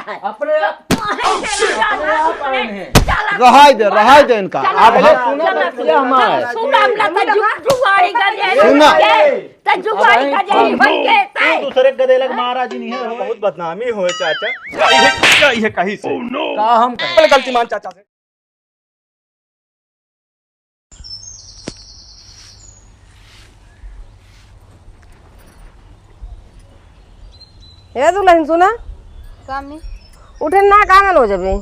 है अपने आप रहा दे इनका। आप दूसरे गधे लग महाराज नहीं है, बहुत बदनामी हो चाचा। ये कहीं से का हम करें? गलती मान चाचा से। हे दुल्हन सुना कामी उठे ना कांगल हो जबे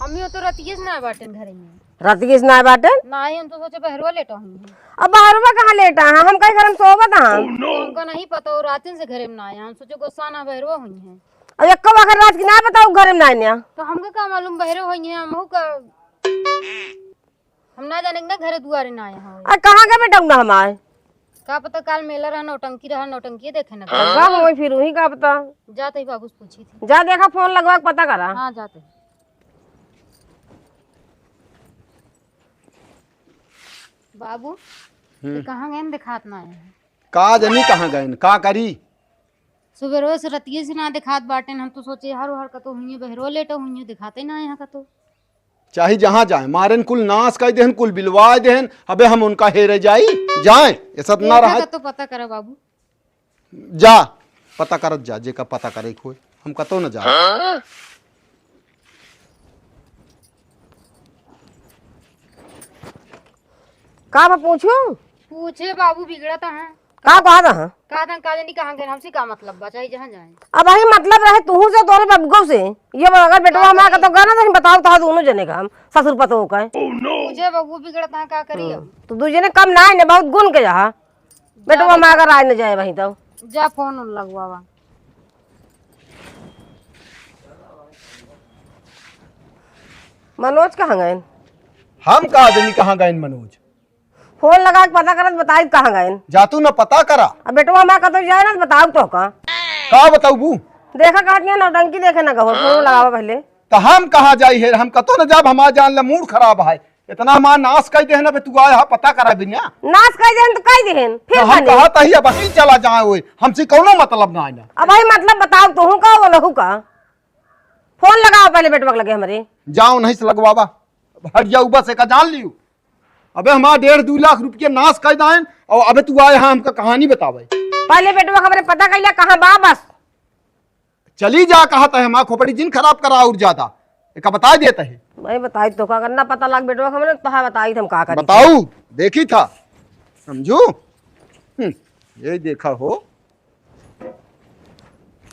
हम तो रतिये से ना बाटन घरे में रात की ना बाटन ना ही हम तो सोचे बहरवा लेटा हूं अब बाहरवा कहाँ लेटा है हम कहीं घर में सोवा कहाँ हमको नहीं पता और रातिन से घरे में ना आया हम सोचे गुस्सा ना बहरवा हुई है अब एक अगर रात की ना बताओ घर में ना आने तो हमको क्या मालूम बहरे हुई है हम का हम ना जाने ना घरे दुआरे ना आया हूं और कहाँ का बेटा हमारे का पता काल मेला रहा नौटंकी देखे ना वाह फिर वही का पता जाते ही बाबू पूछी थी जा देखा फोन लगवा के पता करा। हाँ जाते बाबू कहाँ गए दिखात ना आए का जनी कहाँ गए का करी सुबह रोज रतिये से ना दिखात बाटे हम तो सोचे हर हर का तो हुई बहरो लेटा हुई दिखाते ना यहाँ का तो चाहे जहाँ जाए मारन कुल नाश कर देहन कुल बिलवा देहन अबे हम उनका हेरे जाई जाए ऐसा ना रहा तो पता करा बाबू जा पता करत जा जे का पता करे कोई हम कतो न जा का मैं पूछूं पूछे बाबू बिगड़ा था है का कहा था का नहीं कहाँ गए हमसे का मतलब बचा ही जहाँ जाए अब वही मतलब रहे तू से तोरे बबगो से ये अगर बेटवा हमारा का तो गाना नहीं बताओ तो दोनों जने का हम ससुर पतो का पूछे बाबू बिगड़ा था का करी तो दू जने कम ना है बहुत गुण के जहा बेटवा हमारा अगर आए न जाए वही तो जा फोन लगवावा मनोज कहाँ गए हम का आदमी कहाँ गए मनोज फोन लगा के पता करत बताई कहाँ गए जातू न पता करा अब बेटवा हमारा का तो जाए ना बताओ तो का बताऊ बू देखा कहा नौटंकी देखे ना कहो फोन लगावा पहले तो हम कहाँ जाई है हम कतो न जाब हमारा जान ला मूड खराब है इतना मां नाश कर दे ना तू आया पता करा बिना नाश कर देहन तो कह देहन फिर तो हम कहा तही अब ही चला जाए ओए हमसे कोनो मतलब ना आना अब भाई मतलब बताओ तू का वो लहू का फोन लगाओ पहले बेटवा लगे हमारे जाओ नहीं से लगवावा हट जाऊ बस एक जान लियो अबे हमारा 1.5-2 लाख रुपया नाश कर दाएं और अबे तू आए हमका कहानी बतावे पहले बेटवा हमारे पता कर लिया कहाँ बा बस चली जा कहा था हमारा खोपड़ी जिन खराब करा और ज्यादा एक बता देता है भाई बताई तो का करना पता लग बेटवा हमारे तो बताई हम का करी बताऊ देखी था समझू ये देखा हो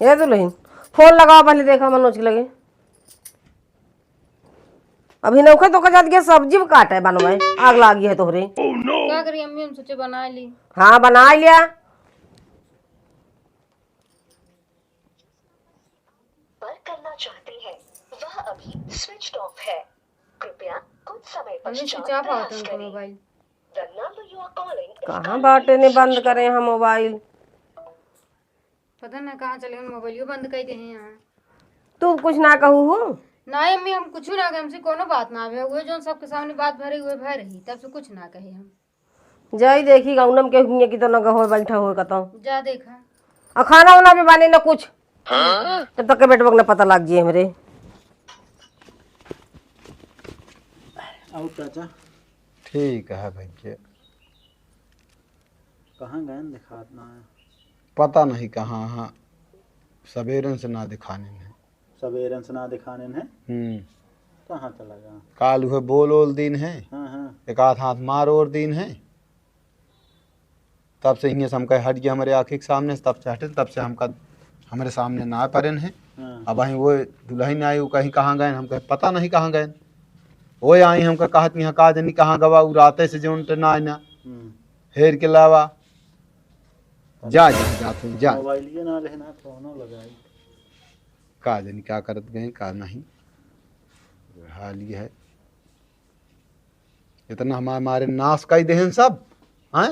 ये दुल्हन फोन लगाओ पहले देखा मनोज के लगे अभी नौखे तो जात गया सब्जी काट है बनवाए आग लागी है तोहरे क्या करी अम्मी हम सोचे बना ली हाँ बना लिया करना चाहते हैं वह अभी स्विच ऑफ है कृपया कुछ समय पश्चात प्रयास करें mobile The number you are calling is कहाँ बाटे ने बंद करे हम मोबाइल पता ना कहाँ चले हम मोबाइल बंद कर दे हैं यहाँ तू कुछ ना कहू हो ना अम्मी हम कुछ ना कहे हमसे कोनो बात ना आवे हुए जो सबके सामने बात भरे हुए भर रही तब से कुछ ना कहे हम जाई देखी गौनम के हुए की तो न हो बैठा हो कतो जा देखा और खाना वाना भी बने न कुछ तब तक के बेटवा ने पता लग जिए हमरे आओ चाचा ठीक है भाई के कहाँ गए दिखात ना है पता नहीं कहाँ हाँ सवेरन से ना दिखाने में सवेरन से ना दिखाने में कहाँ चला गया काल हुए बोल ओल दिन है हाँ एक आध हाथ मार और दिन है तब से हिंगे से हम कहे हट गया हमारे आँखी के सामने से तब से हटे तब से हमका हमारे सामने ना पड़न है अब वहीं वो दुल्हन आई वो कहीं कहाँ गए हम कहे पता नहीं कहाँ गए वो आई हमका कहत यहाँ का जनी कहाँ गवा उ राते से जो ना आना हेर के लावा जा जा जाते जा मोबाइल ये ना लेना फोनो लगाई का जनी क्या करत गए का नहीं हाल ये है इतना हमारे नाश का ही देहन सब हैं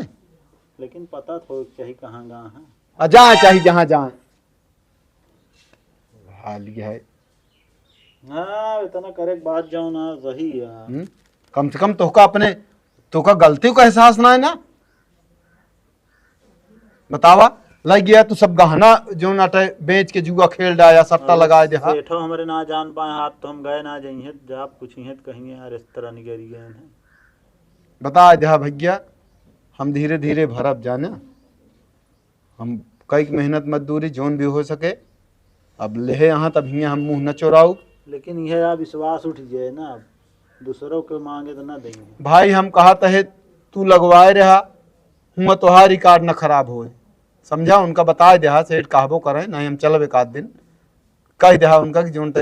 लेकिन पता थोड़ा चाहिए कहाँ गए हैं जाए चाहिए जहाँ जाए हाल ये है हाँ इतना करे बात जाओ ना सही है कम से कम तोका अपने तोका गलती का एहसास ना है ना बतावा लग गया तू सब गहना जो नाटे बेच के जुआ खेल डाया सट्टा लगा दे। हाँ सेठो हमारे ना जान पाए हाथ तो हम गए ना जाइए जाप कुछ ही कहेंगे यार इस तरह निकल गए हैं। बता दे भैया हम धीरे धीरे भरब जाने, हम कई मेहनत मजदूरी जोन भी हो सके अब ले यहाँ तब हियाँ हम मुँह न चोराऊ। लेकिन यह यार विश्वास उठ जाए ना, अब दूसरों के मांगे तो ना देंगे। भाई हम कहा तहे तू लगवाए रहा हुआ तोहार रिकॉर्ड न खराब होए, समझा। उनका बता दे सेठ कहबो करे नहीं हम चलब एक आध दिन, कह दे उनका कि जोन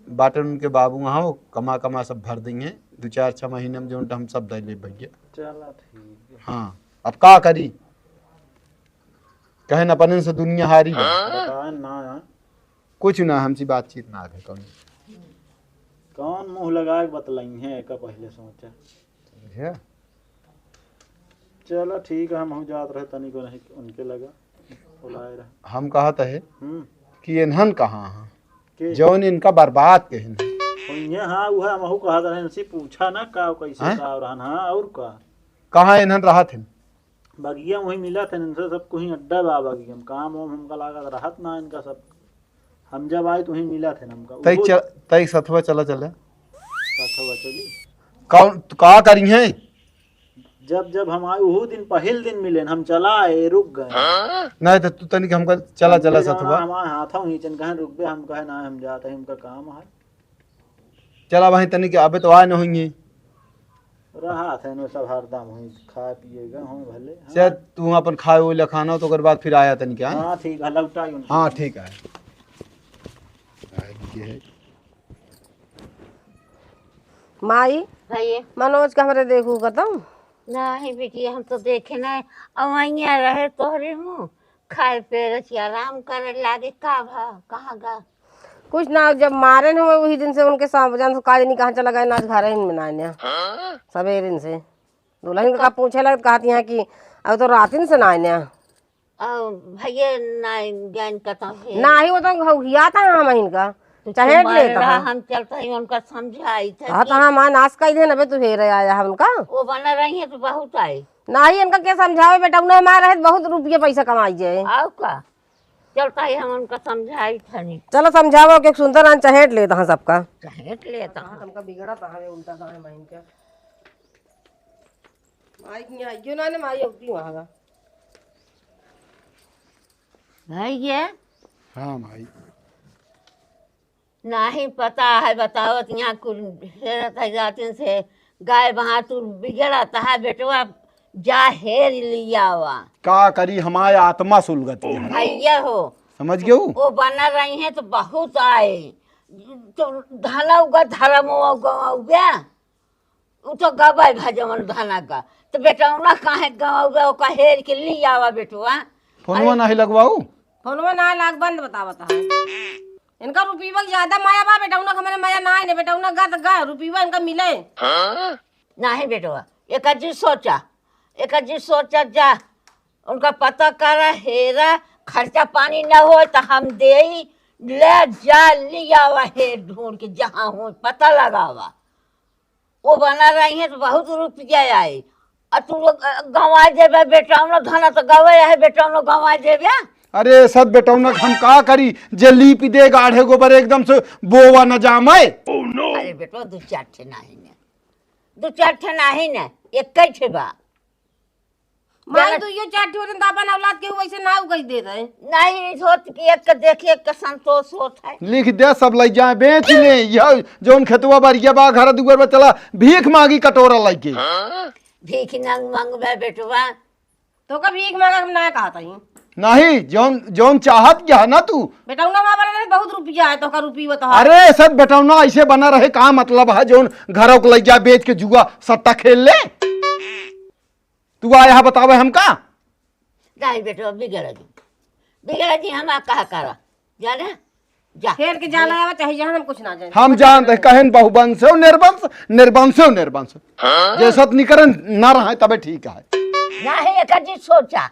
बाटे उनके बाबू वहाँ वो कमा कमा सब भर देंगे 2-4-6 महीने में जोन हम सब दे ले भैया। चला ठीक है। हाँ अब का करी कहे न अपन से दुनिया हारी है। बताए ना कुछ ना हमसी बातचीत ना आगे कौन कौन मुंह लगा के बतलाई है का पहले सोचा। समझे। चलो ठीक है, हम जात रहे तनी को नहीं उनके लगा बुलाए रहे। हम कहत है कि इन्हन कहाँ हैं के जौन इनका बर्बाद कहन ये हाँ वह हमहू कहा रहे इनसे पूछा ना का कैसे का रहन। हाँ और का कहाँ इन्हन रहा थे बगिया वही मिला था इनसे सब कुछ अड्डा बा बगिया में काम वाम हमका लगा राहत ना इनका सब। हम जब आए तो वही मिला थे हमका तई सथवा चला चले चली कौन का करी है। जब जब हम आए वो दिन पहल दिन मिले हम चला आए रुक गए नहीं तो तू तनिक हमका चला चला सथवा हमारे हाथों ही चन कहे रुक गए हम कहे ना हम जाते हैं हमका काम है। चला वहीं तनिक अबे तो आए न होंगे रहा थे न सब हरदम हुई खा पिएगा हम भले। शायद तू अपन खाए हुए खाना तो बाद फिर आया तनिक। हाँ ठीक है लौटा हाँ ठीक है। माई भैया मनोज का हमारे देखू तुम नहीं बेटी हम तो देखे नहीं अवैया रहे तोहरे मुँह खाए पे रची आराम करे लागे का भा कहाँ गा कुछ ना जब मारे न हुए वही दिन से उनके साथ जान काज नहीं कहाँ चला गए नाच घर ही में ना सवेरे दिन से दुल्हन का पूछे लगे कहती हैं कि अब तो रातिन से ना भैया ना ज्ञान का ना ही वो तो घिया था हम इनका चाहे हम चलते ही उनका समझाई थे हाँ तो हम नाश कर दे ना तू हेर आया है उनका वो बना रही है तो बहुत आई ना ही इनका क्या समझावे बेटा उन्हें हमारे रहे बहुत रुपये पैसा कमाई जाए आओ का चलता ही हम उनका समझाई था नहीं। चलो समझावो कि सुंदर आन चहेट लेता है सबका चहेट लेता हमका बिगड़ा था उल्टा था मैं इनका माई की यहाँ जो ना माई होती वहाँ का भैया हाँ भाई नहीं पता है बताओ यहाँ कुल जाते से गाय वहाँ तू बिगड़ता है बेटवा जा हेर लिया हुआ का करी हमारे आत्मा सुलगती है भैया हो समझ गए वो बना रही है तो बहुत आए तो धाना उगा धर्म गया वो तो गवाई भजमन धाना का तो बेटा ना कहे गवा का हेर के लिया हुआ बेटवा फोनवा नहीं लगवाऊ फोनवा ना लाग बंद बता है इनका रुपीवा ज्यादा माया बा बेटा उनका हमारे माया ना है बेटा उनका गा रुपीवा इनका मिले नहीं बेटवा एक जी सोचा जा उनका पता करा हेरा खर्चा पानी न हो तो हम दे ले जा लिया हुआ हेर ढूंढ के जहाँ हो पता लगावा वो बना रही है तो बहुत रुपया आए और तू लोग गंवा देवे बेटा धना तो गवे है बेटा गंवा देवे। अरे सद बेटौनक हम का करी जे लीप दे गाढ़े गोबर एकदम से बोवा न जामे। अरे बेटा दो चार ठे नहीं ने एक ठे बा माई तो ये चार ठे दापन औलाद के वैसे ना कह दे रहे नहीं सोच के एक देखे एक संतोष होता है लिख दे सब लग जाए बेच ले यह जोन खेतवा बारिया बा घर दुगर में चला भीख मांगी कटोरा लग के भीख न मांगबे बेटवा तो का भीख मांगा हम ना कहा था नहीं जोन जोन चाहत क्या ना तू बेटा उन्हें वहाँ बना बहुत रुपया है तो का रुपये बता। अरे सद बेटौना ऐसे बना रहे का मतलब है जोन घरों को लग जाए बेच के जुआ सट्टा खेल ले तू आया बतावे हम का नहीं बेटवा बिगड़ जी हम कहा करा जाने जा खेल के जाना है चाहे जहाँ हम कुछ ना जाए हम जानते कहें बहुवंश हो निर्वंश निर्वंश हो निर्वंश जैसा निकरण ना रहा तबे ठीक है। नहीं एक जी सोचा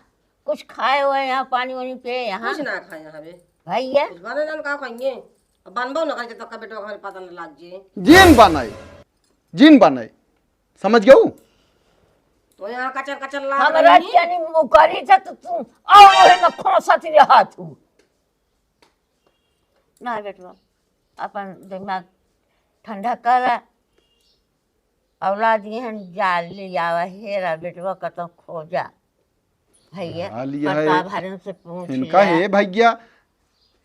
कुछ खाए हुए यहाँ पानी वानी पे यहाँ कुछ ना खाए यहाँ बे भैया बने ना का खाएंगे बनबो ना करे तो का बेटा हमारे पता न लाग जे जीन बनाए समझ गए वो यहाँ कचर कचर लाग हमरा रही चनी मुकरी था तो तू आओ है न खोसत रे हाथ ना बेटवा अपन दिमाग ठंडा कर औलाद यहाँ जाल ले आवा हेरा बेटवा कतो खोजा भैया हाल ये है, प्रताप हरन से पूछ इनका लिया। है भैया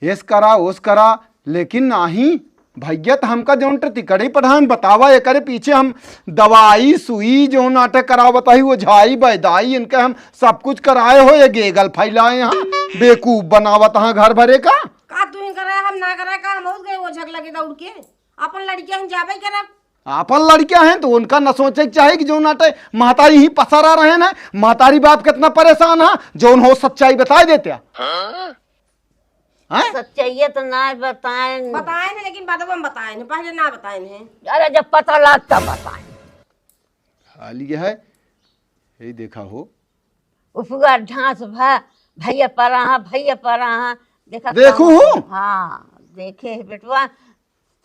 एस करा ओस करा लेकिन नाही भैया तो हमका जौन तिकड़ी प्रधान बतावा ये करे पीछे हम दवाई सुई जो नाटक कराओ बताई वो झाई बैदाई इनके हम सब कुछ कराए हो ये गेगल फैलाए यहाँ बेकूफ बनावत हाँ घर भरे का तू ही करे हम ना करे का हम हो गए वो झग लगे दौड़ के अपन लड़कियां हम जाबे करे आपन लड़कियां हैं तो उनका न सोचे के चाहे कि जो नाटे महतारी ही पसरा रहे ना महतारी बाप कितना परेशान है जो हो सच्चाई बता देते हैं सच्चाई तो ना बताए बताए नहीं लेकिन बाद में बताए नहीं पहले ना बताए नहीं अरे जब पता लगता बताए हाल ये है यही देखा हो उपगा ढांस भैया पर देखा देखू हूँ। हाँ देखे है बेटवा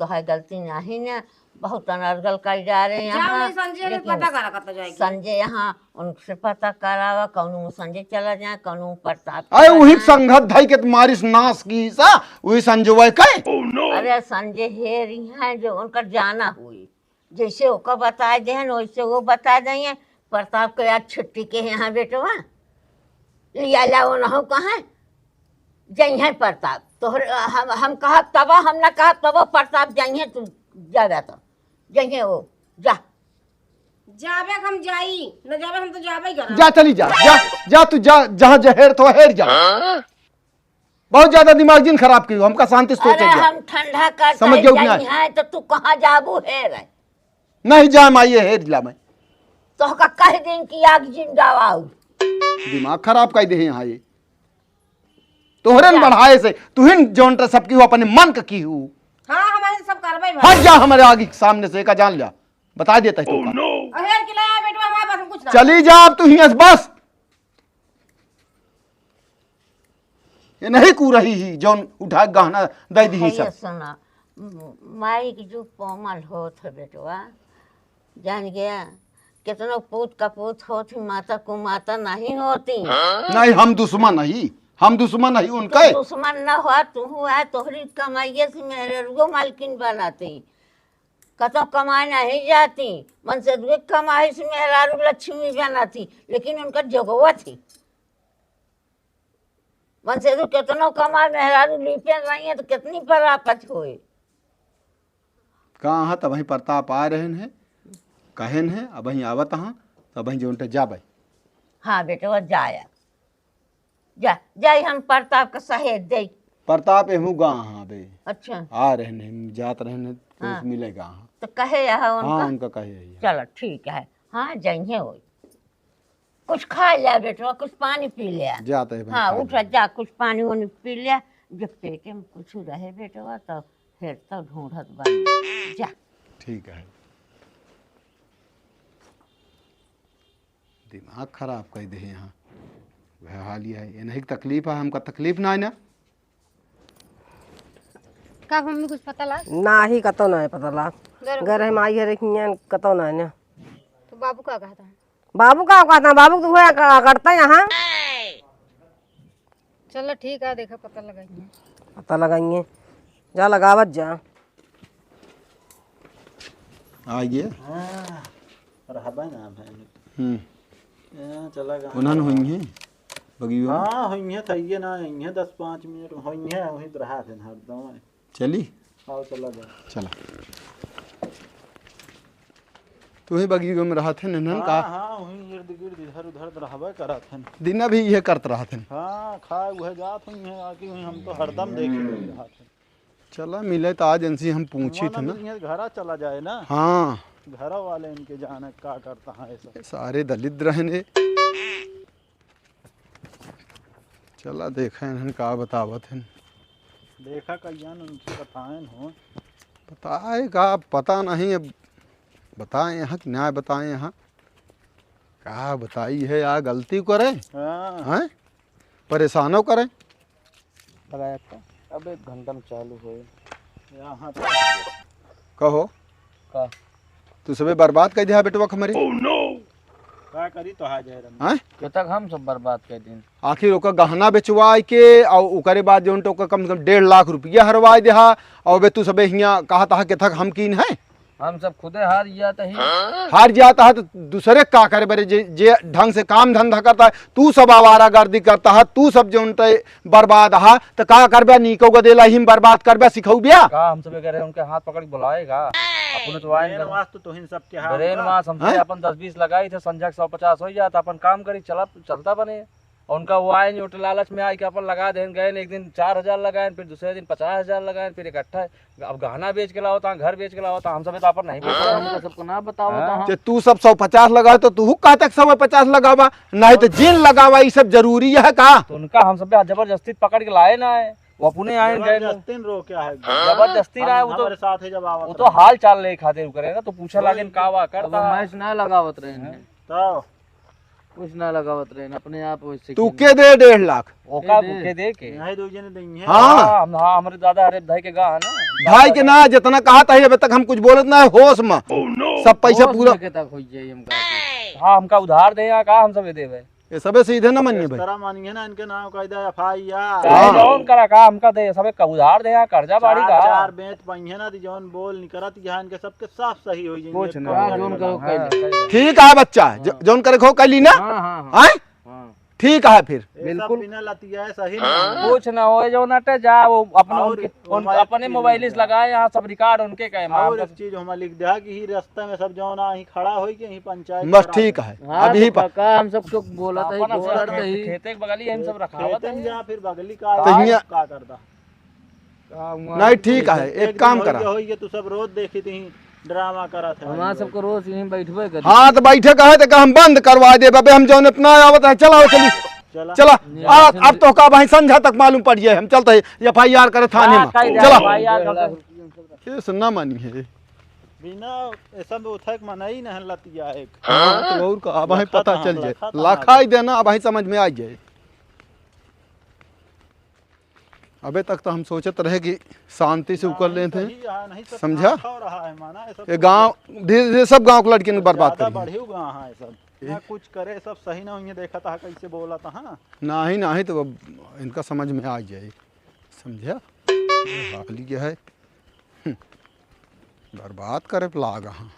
तो है गलती नहीं ना बहुत अनर्गल कर जा रहे हैं जाओ यहाँ नहीं संजय ने लेकिन पता करा कत जाएगी संजय यहाँ उनसे पता करावा कौनू संजय चला जाए कौनू प्रताप अरे चला वही जाए। संगत भाई के तुम्हारी नाश की सा वही संजय कहे अरे संजय हेर है जो उनका जाना हुई जैसे ओका बता दे वैसे वो बता देंगे प्रताप को याद छुट्टी के यहाँ बेटवा लिया ला वो न कहाँ जइहे प्रताप तो हम कहा तब हम ना कहा तब प्रताप जइहे तू जागा तो जइहे वो जा जाबे हम जाई न जाबे हम तो जाबे करा जा चली जा जा जा तू जा जहाँ जहेर तो हेर जा बहुत ज्यादा दिमाग जिन खराब की हमका शांति से अरे सोचे हम ठंडा कर समझ गए कि नहीं? है तो तू कहाँ जाबू है रे नहीं जा माइए हेर जिला में तो का कह दिन की आग जिंदावा दिमाग खराब कर दे यहाँ ये तोहरे न बढ़ाए से तू ही जोन सबकी हो अपने मन का की हूँ हां हमारे सब करबे भाई हट जा हमारे आगे सामने से का जान लिया बता देता है तो अहेर के लाया बेटवा हमारे पास कुछ ना चली जा अब तू ही बस ये नहीं कू रही ही जौन उठा गहना दे दी सब सुना माई की जो कोमल होत है बेटवा जान गया कितनो पूत का पूत होती माता को माता नहीं होती नहीं हम दुश्मन नहीं उनका तो दुश्मन न हुआ तू हुआ तोहरी कमाइए से मेरे रुगो मालकिन बनाती कतो कमाई नहीं जाती मन से दुए कमाई से मेरा रुग लक्ष्मी बनाती लेकिन उनका जगवा थी मन से दु कितनो कमाई मेहरा लिपे रही है तो कितनी परापत हुई कहाँ तब वहीं प्रताप आ रहे हैं कहन है अब वहीं आवत हाँ तब वहीं जो जाबे हाँ बेटे जाया जा जाई हम प्रताप का सहेज दे प्रताप एहू गा हाँ बे अच्छा आ रहे हैं जात रहे हैं तो हाँ। मिलेगा हाँ तो कहे यहाँ हाँ उनका उनका कहे है चलो ठीक है हाँ जाइए हो कुछ खा लिया बेटवा कुछ पानी पी लिया जाते हैं हाँ उठा जा कुछ पानी वानी पी लिया जब पेटे में कुछ रहे बेटवा तो फिर तो ढूंढत बन जा ठीक है दिमाग खराब कर दे यहाँ वह हाल ये है ये नहीं तकलीफ है हमका तकलीफ ना है ना का मम्मी कुछ पता ला ना ही कतो ना है पता ला घर हम आई है रेखियां कतो ना है ना तो बाबू का कहा था बाबू का कहता बाबू तो हुआ करता यहाँ चलो ठीक है देखा पता लगाइए पता लगाएंगे जा लगावत जा आइए रहबा ना चला गया उन्हन हुई हैं बगियो हाँ होइए थइए ना होइए 10-5 मिनट होइए वही रहा थे हरदम चली आओ चला जा चला तू ही बगियो में रहा थे ननन का हाँ वही इर्द गिर्द इधर उधर रहबे करत हन दिन भी ये करत रहा थे हाँ खाए वह जात हुई है आके हुई हम तो हरदम देखे रहा थे चला मिले तो आज इनसे हम पूछी थे ना घरा चला जाए ना हाँ घर वाले इनके जाने का करता है ऐसा सारे दलित रहने चला देखा इन्हन का बतावत है देखा कल्याण उनसे बताएं हो बताए का पता नहीं अब बताएं यहाँ कि ना बताएं यहाँ का बताई है या गलती करे हाँ हैं परेशानो करे लगाया था अब 1 घंटा में चालू हो यहाँ कहो का तू सबे बर्बाद कर दिया बेटवा हमारी क्या करी तो आ जाए रम हैं के तक हम सब बर्बाद कर दिन। आखिर ओकर गहना बेचवा के और ओकरे बाद जो तो कम से कम 1.5 लाख रुपया हरवा देहा और बे तू सबे हियाँ कहा था के थक हम कीन है हम सब खुदे हार जाते ही। हार जाता है तो दूसरे का करे बरे जे ढंग से काम धंधा करता है तू सब आवारा गर्दी करता है तू सब जो बर्बाद हा तो का करबे नीको गदेला हिम बर्बाद करबे सिखौ बिया का हम सब कह रहे उनके हाथ पकड़ के बुलाएगा अपन तो आइन कर वास्तु तो हिन सबके हाथ ब्रेन मास हमसे अपन 10-20 लगाई थे संजय 150 हो जाता अपन काम करी चलता बने और उनका वो आए नहीं लालच में आए कि अपन लगा दें गए एक दिन 4,000 लगाए फिर दूसरे दिन 50,000 लगाए फिर इकट्ठा अब गहना बेच के लाओ था घर बेच के लाओ था हम सब तो अपन नहीं हमको सबको ना बताओ जे तू सब 150 लगा तो तू का तक 150 लगावा नहीं तो जेल लगावा ये सब जरूरी है का तो उनका हम सब जबरदस्ती पकड़ के लाए ना है वो अपने आए गए जबरदस्ती रो क्या है जबरदस्ती रहा है वो तो हमारे साथ है जब आवा वो तो हाल चाल ले खातिर करेगा तो पूछा लागे का वा करता मैच ना लगावत रहे तो कुछ ना लगावत रहे अपने आप वैसे तू के दे 1.5 लाख ओका के दे के नहीं दो जने देंगे है हाँ हाँ हमारे दादा अरे भाई के गा है ना भाई के ना जितना कहा था अभी तक हम कुछ बोलत ना है होश में सब पैसा पूरा के तक हो जाए हमका हाँ हमका उधार दे का हम सब देवे ये सबे सीधे ना मानिए भाई तरह मानिए ना इनके नाम कायदा एफआईआर चाहे जौन करा का हमका दे सबे का उधार दे कर्जा बाड़ी का चार बेच पहिए ना दी जौन बोल नहीं करत यहाँ इनके सबके साफ सही हो जाएंगे कुछ ना जोन करो कैले ठीक है बच्चा जौन करे खो कैली ना हां हां आए ठीक है फिर बिल्कुल बिना लतिया है सही नहीं कुछ ना हो जो नटे जा वो अपना और अपने मोबाइल से लगाए यहाँ सब रिकॉर्ड उनके कहे और एक चीज हम लिख दिया कि ही रास्ते में सब जौन ही खड़ा होई के ही पंचायत बस ठीक है अब यही पर का हम सबको बोला था अपना बोला था ही खेते के बगली हम सब रखावत खेतन है जा फिर बगली का तो हियां- का करता नहीं ठीक है एक काम करा होई के तू सब रोज देखी थी ड्रामा करत है हमारा सबको रोज यहीं बैठबे कर हाँ तो बैठे कहे तो हम बंद करवा दे बाबे हम जौन अपना आवत है चलाओ चली चला चला अब तो का भाई संझा तक मालूम पड़ जाए हम चलते FIR करे थाने में चला ये सुनना मानी है बिना ऐसा में उठक मनाई न लतिया एक हाँ तो और का अब हमें पता चल जाए लखा तो लाखाई देना अब हमें समझ में आ जाए अबे तक तो हम सोचत रहे कि शांति से उकर लेते हैं नहीं सब समझा? हो रहा है माना ये सब ये गांव धीरे धीरे सब गांव के लड़के ने बर्बाद ज्यादा कर बढ़ियो गाँव है सब ना कुछ करे सब सही ना हुई देखा था कैसे बोला था हाँ ना ही तो अब इनका समझ में आ जाए समझा हाल ये है बर्बाद करे लागा हाँ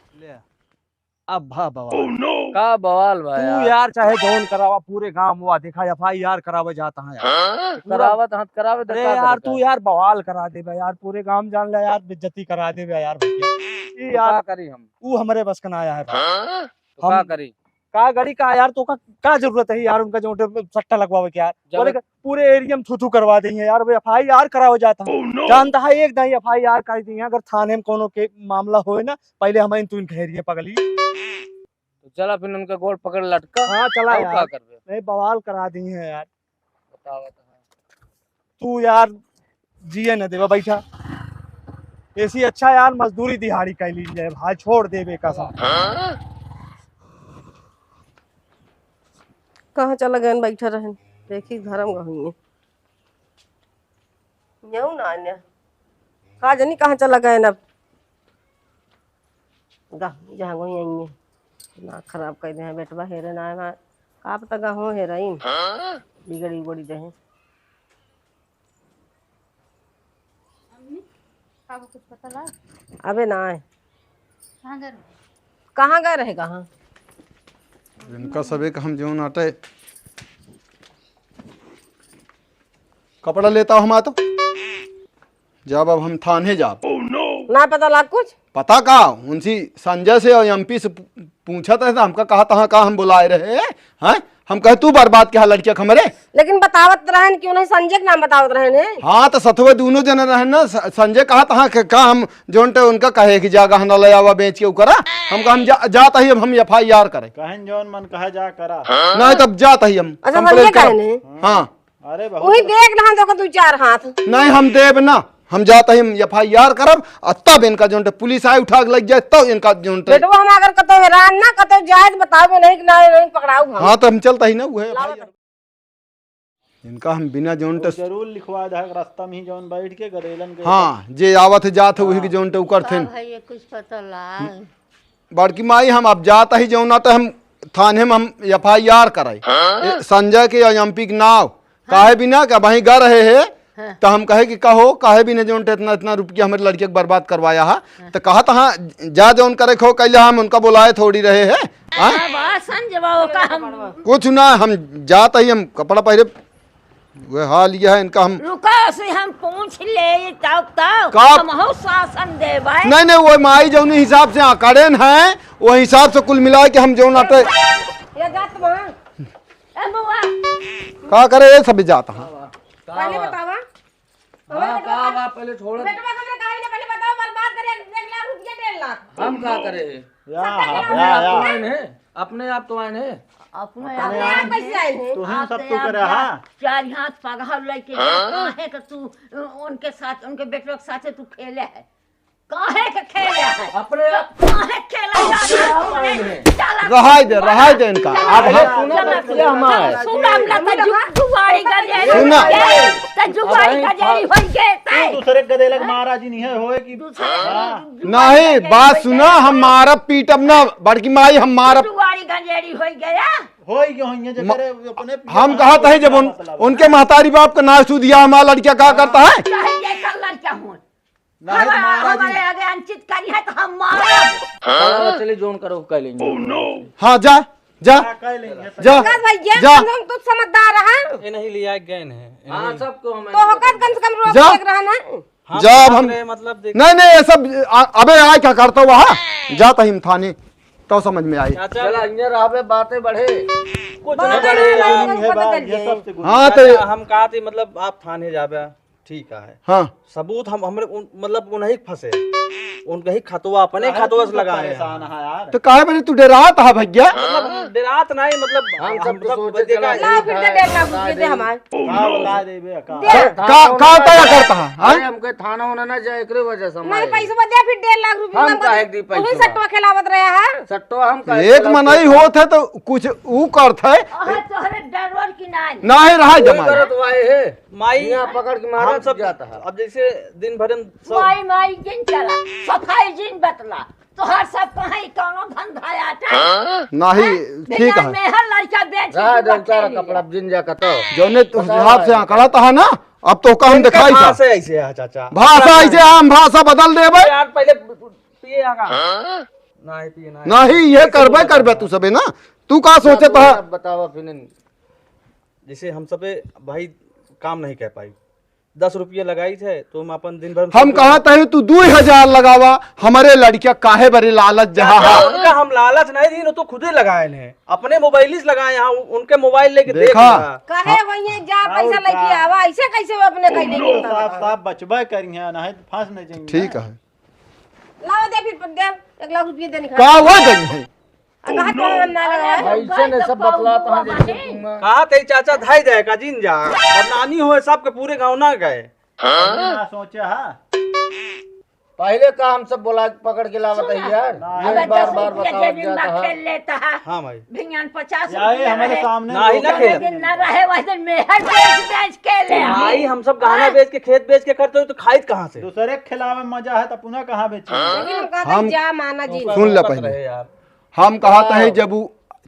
अब भा बवाल का बवाल तू भाई यार चाहे जौन करावा पूरे गांव हुआ देखा FIR करावे जाता है यार करावत हाथ करावे अरे यार तू यार बवाल करा दे यार पूरे गांव जान ले यार बेइज्जती करा दे यार भैया ये यार करी हम तू हमारे बस का ना आया है तो का करी का गाड़ी का यार तो का जरूरत है यार उनका जो सट्टा लगवावे के यार बोले पूरे एरिया में थू करवा देंगे यार वो FIR कराओ जाता है जानता है एक दाई FIR कर दी अगर थाने में कोनो के मामला होए ना पहले हम तू इनके एरिया पगली तो चला फिर उनका गोल पकड़ लटका हाँ चला और का यार करबे नहीं बवाल करा दी है यार बतावत तू यार जिए न देवा बैठा ऐसी अच्छा यार मजदूरी दिहाड़ी कर लीजिए भाई छोड़ देवे का सा कहाँ चला गए बैठा रहे देखी धर्म गहुए यू ना अन्य का जानी कहाँ चला गए अब जहाँ गई आई ना खराब कर दे बेटवा हेरे ना है का पता गहो हेराइन बिगड़ी उगड़ी दे आपको कुछ पता लगा अबे ना है कहाँ गए कहाँ गए रहे कहाँ इनका सबे का हम जो नाटे कपड़ा लेता हूँ तो जब अब हम थाने जाब ना पता लगा कुछ पता का उनसी संजय से और MP से पूछा था हमका कहा तहाँ का हम बुलाए रहे हैं हम कहे तू बर्बाद क्या लड़किया खमरे लेकिन बतावत रहन क्यों नहीं संजय के नाम बतावत रहन है हाँ तो सतवे दोनों जने रहे ना संजय कहा तहाँ का हम जोनटे उनका कहे कि जा गहना ले आवा बेच के करा हम कहा हम जाता ही हम FIR करे कहन जौन मन कहा जा करा नहीं तब जाता ही हम अच्छा कंप्लेंट संजय करब। कहने हाँ अरे वही बहुत देख रहा तो तू चार हाथ नहीं हम देव ना हम जाता ही हम FIR करब और तब इनका जोनटे पुलिस आए उठा के लग जाए तब इनका जोनटे बेटवा हम अगर कतो हैरान ना कतो जाए तो बताओ नहीं कि नहीं पकड़ाऊ हम हाँ तो हम चलता ही ना वो FIR इनका हम बिना जोनटे जरूर लिखवा दे रास्ता में ही जौन बैठ के गरेलन के हाँ जे आवत जात वही के जोनटे उकर थे भाई कुछ पता ला बड़की माई हम अब जाता ही जौना तो हम थाने में हम FIR कराई संजय के और एमपी के नाव काहे बिना का वहीं गा रहे है तो हम कहे कि कहो काहे भी नहीं जो इतना इतना रुपया हमारे लड़के को बर्बाद करवाया है तो कहा था जा जौन करे खो कल हम उनका बुलाए थोड़ी रहे है कुछ ना हम जाते ही हम कपड़ा पहले वे हाल यह है इनका हम रुका से हम पूछ ले तब कब? हम शासन देबै नहीं वो माई जौन हिसाब से आंकड़े हैं वो हिसाब से कुल मिला के हम जौन आटे ये जात वहाँ ए बुआ का करे ये सब जाता है पहले बतावा पहले छोड़ बेटवा हमने काहे ने पहले बताओ बर्बाद करे 1 लाख रुपया 1.5 लाख हम क्या करे अपने आप तो आए हैं अपने अपने आप कैसे आए हैं तुम सब तो करे हा चार हाथ पगह लेके काहे के तू उनके साथ उनके बेटों के साथ तू खेले है काहे के खेले है अपने काहे खेला जा रहा दे इनका अब सुना जुआरी गजेरी सुना। त जुआरी गजेरी होई गे दूसरे गदेलक महाराज जी नहीं है होए कि नहीं बात सुना हम मारा पीटब ना बड़की माई हम मारा जुआरी गजेरी होई गया होए क्यों होइए जे करे अपने हम कहा था जब उनके महतारी बाप का नाश दिया हमारा लड़किया क्या करता है चाहे ये कलर क्या हो नहीं तो महाराज जी हमारे आगे अंचित करी है तो हम मारब चलिए जोन करो कह लेंगे हाँ जा जा कह लेंगे जा का भैया जा हम तो समझदार है ये नहीं लिया गैन है हाँ सबको हम तो होकर कम से कम रोक जा। देख रहा ना जा अब हम मतलब देख नहीं ये सब अबे आए क्या करता वहाँ जाता ही हम थाने तो समझ में आई चला इंजर आवे बातें बढ़े कुछ बात नहीं है, करे बात है, ये सब से हाँ तो हम कहा थी मतलब आप थाने जाबे ठीक है हाँ सबूत हम हमरे मतलब उन्हीं फंसे उनके ही खतवा अपने खतवा से लगाए हैं। परेशान है यार तो काहे बने तू डरा था भैया मतलब डेरात नहीं मतलब हम सब तो सब सोचे देखा चला लाओ फिर से 1.5 लाख रुपये दे हमारे का बता देबे का का क्या करता है हाँ? हमके थाना होना ना जाए एकरे वजह से नहीं हमारे पैसा दे फिर 1.5 लाख रुपये हम काहे दी पैसा? वही सट्टो खिलावत रहे हैं सट्टो हम काहे एक चलाते मनई हैं? होत है तो कुछ ऊ करत है तोहरे डरवर की नानी नहीं रहा कोई जमा करत वाए है माई यहाँ पकड़ के हम मारा सब जाता है अब जैसे दिन भर हम सब माई माई जिन चला सफाई जिन बतला तोहर सब कहीं कोनो धंधा आता नहीं ठीक है में हर लड़का बेच रहा के सारा कपड़ा जिन जा कतो जौने उस हिसाब से आंकड़ा था ना अब तो का हम दिखाई था से ऐसे है चाचा भाषा ऐसे हम भाषा बदल देबे यार पहले पिए आगा नहीं पिए नहीं नहीं ये करबे तू सबे ना तू का सोचे था बतावा फिर जैसे हम सबे भाई काम नहीं कह पाई 10 रुपये लगाई थे तो हम अपन दिन भर हम कहा था तू 2000 लगावा हमारे लड़किया काहे बड़े लालच जहा चाचा, उनका हम लालच नहीं दी तो खुद ही लगाए हैं अपने मोबाइल से लगाए यहाँ उनके मोबाइल लेके देख देखा। लिया। कहे वही जा पैसा लेके आवा ऐसे कैसे वो अपने कह देंगे साफ साफ बचबे करिए नहीं तो फंस नहीं जाएंगे ठीक है लाओ दे फिर दे 1 लाख रुपये दे निकाल का हुआ गई है कहा तो हम ना लगाए ऐसे ने सब बतला तो हाँ जैसे तुम कहा थे चाचा धाई जाए का जिन जा और नानी हुए सबके पूरे गाँव ना गए ना सोचे हा पहले का हम सब बोला पकड़ के लावत है यार ये बार बार बताओ जाता है खेल लेता है हाँ भाई भियान 50 याए हमारे सामने ना ही ना खेल दिन न रहे वह दिन मेहर बेच खेले भाई हम सब गहना बेच के खेत बेच के करते हो तो खाइत कहाँ से दूसरे के खिलावे मजा है तो पुनः कहाँ बेचे लेकिन हम कहते हैं जा माना जी सुन ले मत पहले रहे यार हम कहा था जब वो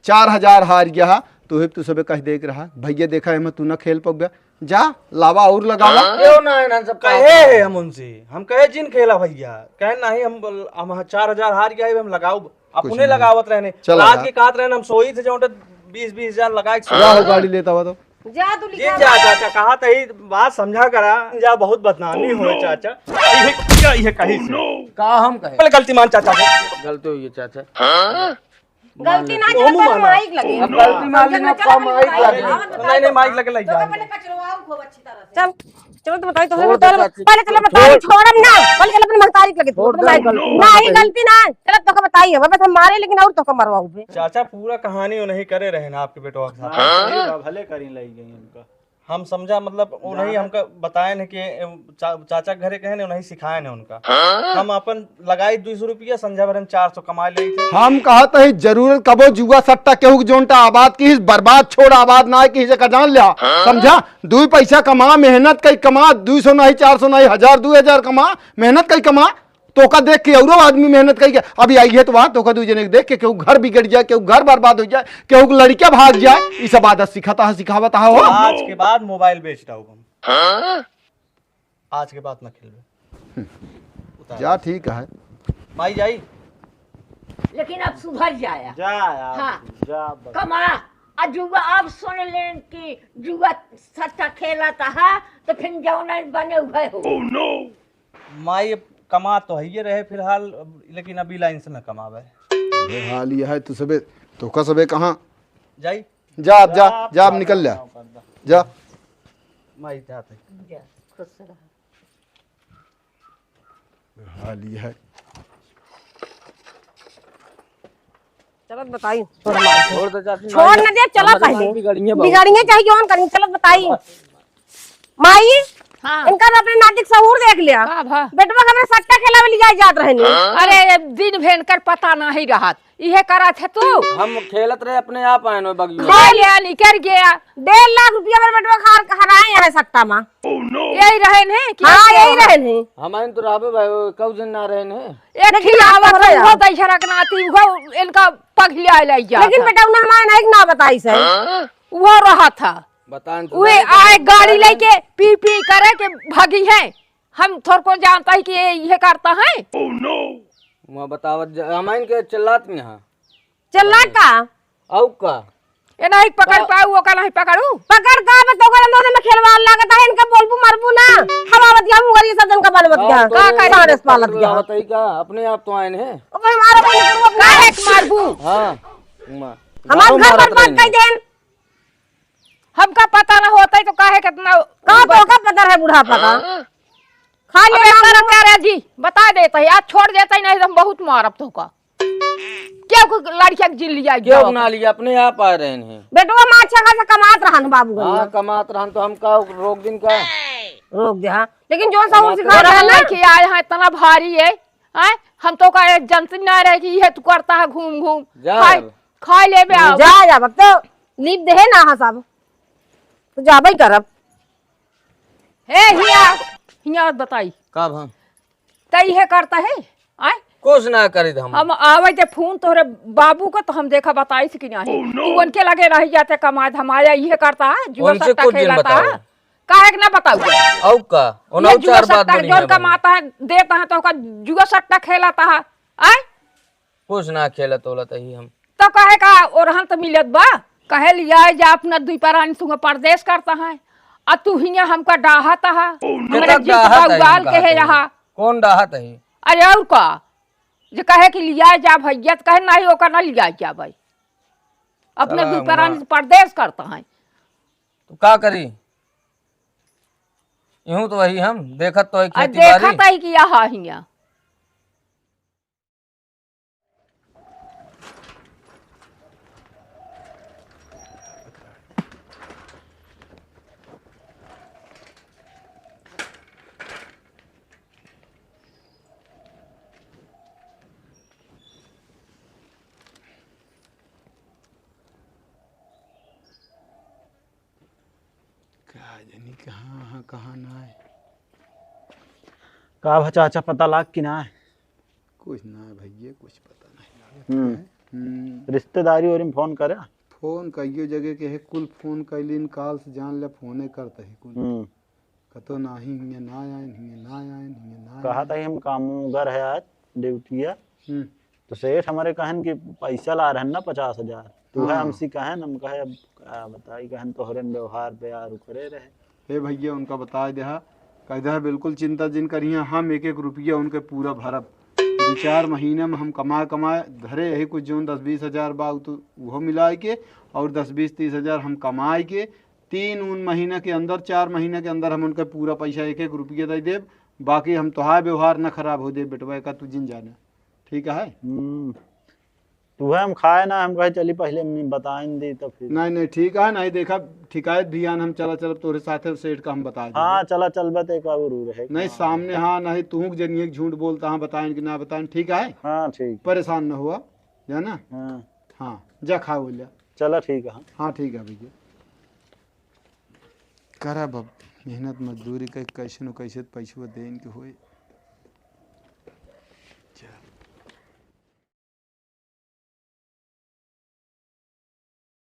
4000 हार गया तो तू सबे कह देख रहा भैया देखा है मैं तू ना खेल पा जा लावा और लगावा क्यों ना है ना सब कहे है हम उनसे हम कहे जिन खेला भैया कहे नहीं हम 4000 हार गया है हम लगाओ अपने लगावत रहने चला रात जा। की काट रहने हम सोई थे जो 20-20 हजार लगाए जा हो गाड़ी लेता हुआ तो जा तू जिन लिखा जा चाचा कहा तही बात समझा करा जा बहुत बदनामी हुए चाचा ये कहीं से का हम कहे पहले गलती मान चाचा से। गलती हुई है चाचा गलती ना चला तो माइक लगे अब गलती मान लेना कम माइक लगे नहीं माइक लगे लग जाए पहले कचरवाओ खूब अच्छी तरह से चल चलो तो बताई तो छोड़ दे चाची। पहले चलो बताई छोड़म ना पहले चलो अपनी महतारी लगे छोड़ दे, गलती ना ही गलती ना चलो तो बताइए बस हम मारे लेकिन और तो मरवाऊ पे चाचा पूरा कहानी नहीं करे रहे ना आपके बेटवा के साथ भले करी लगी गई उनका हम समझा मतलब उन्हीं हमका बताए न कि चाचा घरे कहे ने उन्हीं सिखाए ने उनका हम अपन लगाई 200 रुपया संध्या भर 400 कमा ले थे हम कहा था जरूरत कबो जुआ सट्टा केहू जोनटा आबाद की बर्बाद छोड़ आबाद ना की का जान लिया समझा 2 पैसा कमा मेहनत कई कमा 200 नहीं 400 नहीं 1000 2000 कमा मेहनत कई कमा तो का देख के औरो आदमी मेहनत करी अभी आई है तो वहां तो का दूसरे देख के केहू घर बिगड़ जाए, केहू घर बर्बाद हो जाए, केहू लड़का भाग जाए, ये सब आदत सिखाता है सिखावता है हो। आज के बाद मोबाइल बेच रहा हूँ हम। आज के बाद ना खेल जा ठीक है माई जाई लेकिन अब सुधर जाया जा यार हाँ। जा बस। कमा जुआ अब सुन लें कि जुआ सट्टा खेला था तो फिर जौना बने हुए हो। माई अब कमा तो है रहे फिलहाल, लेकिन अभी लाइन से न कमावे। हाल यह है तू सबे तो का सबे कहाँ जाई जा अब जा अब निकल जा माई जाते जा, खुश रह। हाल यह है चलत बताई छोड़ दे चाची, छोड़ न दे, चला पहले बिगाड़िए चाहे जौन करेंगे, चलत बताई माई। हाँ। इनका तो अपने नाटिक सहूर देख लिया, बेटवा का सट्टा खेला में ले जात रहे नहीं। अरे दिन भेन कर पता नहीं रहा इहे करा थे तू हम खेलत रहे अपने आप आए नो बगियो खा लिया निकर गया 1.5 लाख रुपया मेरे बेटवा हराए हैं सट्टा में। यही रहे ने हाँ यही रहे नहीं। हमारे तो राबे भाई कब दिन ना रहे ने एक खिलावत हो दई छरकनाती वो इनका पगलिया ले जा लेकिन बेटा उन्हें हमारे नहीं ना बताई से वो रहा था बताएं तो वे आए गाड़ी लेके पी पी करे के भागी है। हम थोड़ को जानता है कि ये करता है। वहाँ बतावत हमारे के चिल्लात में हाँ चलना का औ का ये नहीं पकड़ पाऊ वो का नहीं पकड़ू पकड़ का मैं तो कर अंदर में खेलवान लागत है इनका बोलबू मरबू ना हवावत गया मुगरी सब जन का बनवत गया का करे सारस पालत गया बताई का अपने आप तो आए हैं ओ भाई मारो बोल का एक मारबू हाँ हमार घर बर्बाद कर देन। हमका पता ना होता है तो काहे कितना का तो का पता है बुढ़ापा का खा ले अबे कर रे जी बता देता है आज छोड़ देता ही नहीं तो हम बहुत मारब तो का क्या लड़किया जिल लिया क्यों ना लिया अपने आप आ रहे हैं बेटवा मां अच्छा खासा कमात रहन बाबू हाँ कमात रहन तो हम का रोक दिन का रोक दे। हाँ लेकिन जो सहूर सिखा रहा है ना कि आए हैं इतना भारी है हम तो का एक जनती ना रहे कि ये तू करता है घूम घूम खा ले बे जा अब तो लीप दे ना हाँ सब तो जाबे करब हे हिया बताई कब हम तई है करता है आए कुछ ना करी हम आवे थे फोन तोहरे बाबू को तो हम देखा बताई कि नहीं तू उनके लगे रह जाते कमाए हमारा ये करता है जुआ सट्टा खेलता है काहे के ना बताऊ औ का उन चार बात नहीं जो कमाता है देता है तो जुआ सट्टा खेलता है आए कुछ ना खेलत होलत ही हम तो कहे का ओरहन तो मिलत बा कहे लिया जा अपना दुई परानी तुंगे परदेश करता है आ तू हिया हमका डाहता है हमारे जीवाल के है रहा कौन डाहत है अरे और का जो कहे कि लिया जा भैया कहे नहीं होकर ना लिया जा भाई अपने दुई परानी परदेश करता है तो का करी यूं तो वही हम देखत तो है खेती देखा ही कि यहाँ हिया कहाँ ना है का चाचा पता लाग कि ना है कुछ ना है भैया कुछ पता नहीं रिश्तेदारी और फोन करे फोन कईयो जगह के है कुल फोन कैलिन काल से जान ले फोने करते है कुल कतो नाही हिंगे ना आए कहा था हम काम घर है आज ड्यूटिया तो सेठ हमारे कहन कि पैसा ला रहे ना 50,000 तू है हमसे कहन हम कहे अब बताई कहन तोहरे व्यवहार पे यार करे रहे हे भैया उनका बता दे कहते बिल्कुल चिंता जिन करिए हम 1-1 रुपया उनके पूरा भरब 2-4 महीने में हम कमाए धरे यही कुछ जो 10-20 हज़ार बा तो वो मिला के और 10-20-30 हज़ार हम कमाए के 3 महीने के अंदर 4 महीने के अंदर हम उनके पूरा पैसा 1-1 रुपया दे देव बाकी हम तोहार व्यवहार न खराब हो दे बेटवा का तू जिन जाना ठीक है तू है हम खाए ना हम कहे चली पहले बताएं दी तो फिर नहीं ठीक है नहीं देखा ठिकायत भी आन हम चला तोरे साथे सेठ का हम बता हाँ चला चल बते का रहे नहीं सामने हाँ नहीं तू जनिए झूठ बोलता हाँ बताएं कि ना बताएं ठीक है हाँ ठीक परेशान न हुआ जाना हाँ जा खा बोलिया चला ठीक है हाँ ठीक है भैया करा बब मेहनत मजदूरी कैसे न कैसे पैसा दे इनके हुए